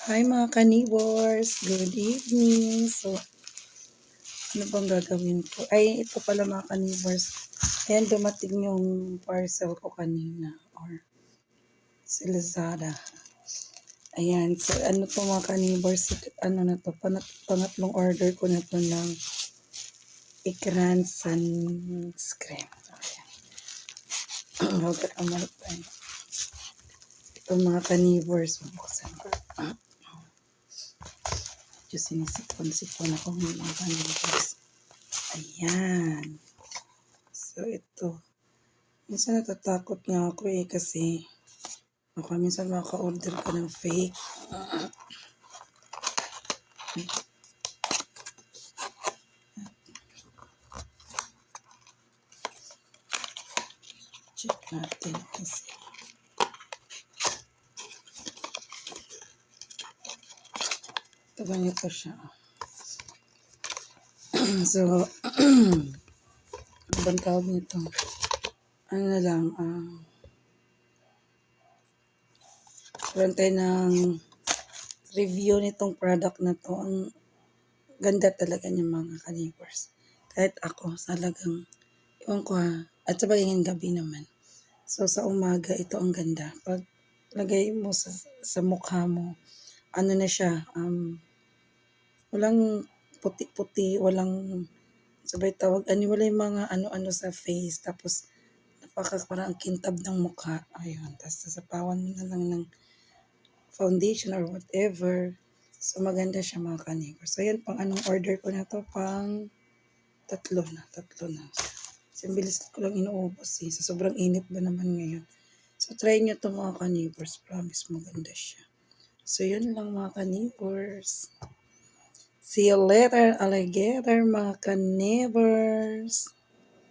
Hi mga ka-neighbors, good evening. So, ano bang gagawin ko? Ay, ito pala mga ka-neighbors. Ayan, dumating yung parcel ko kanina or sa Lazada. Ayan, so ano to mga ka-neighbors, ano na to, pangatlong order ko na to ng Ikran sunscreen. Ayan. Huwag ka kamalit tayo. Ito mga ka-neighbors, mabuksan ko. Diyos, sinisipon-sipon ako mga ka-neighbors. Ayan. So, ito. Minsan natatakot nga ako kasi baka minsan maka-order ka ng fake. Check natin kasi. Ito ganito siya. So, ano bang tawag nito? Ano na lang, karoon tayo ng review nitong product na to. Ang ganda talaga niya mga ka-neighbors. Kahit ako, talagang, iwan ko ha, at sa pagiging gabi naman. So, sa umaga, ito ang ganda. Pag lagay mo sa mukha mo, ano na siya, walang puti-puti, walang sabay tawag, wala yung mga ano-ano sa face, tapos parang ang kintab ng mukha, ayun, tapos sasapawan mo na lang ng foundation or whatever, so maganda siya mga ka-neighbor. So yan, pang anong order ko na to, pang tatlo na, kasi bilis ko lang inuubos sa sobrang init ba naman ngayon. So try nyo to mga ka-neighbors, promise maganda siya. So yun lang mga ka-neighbors. See you later, alligator, mga ka-neighbors.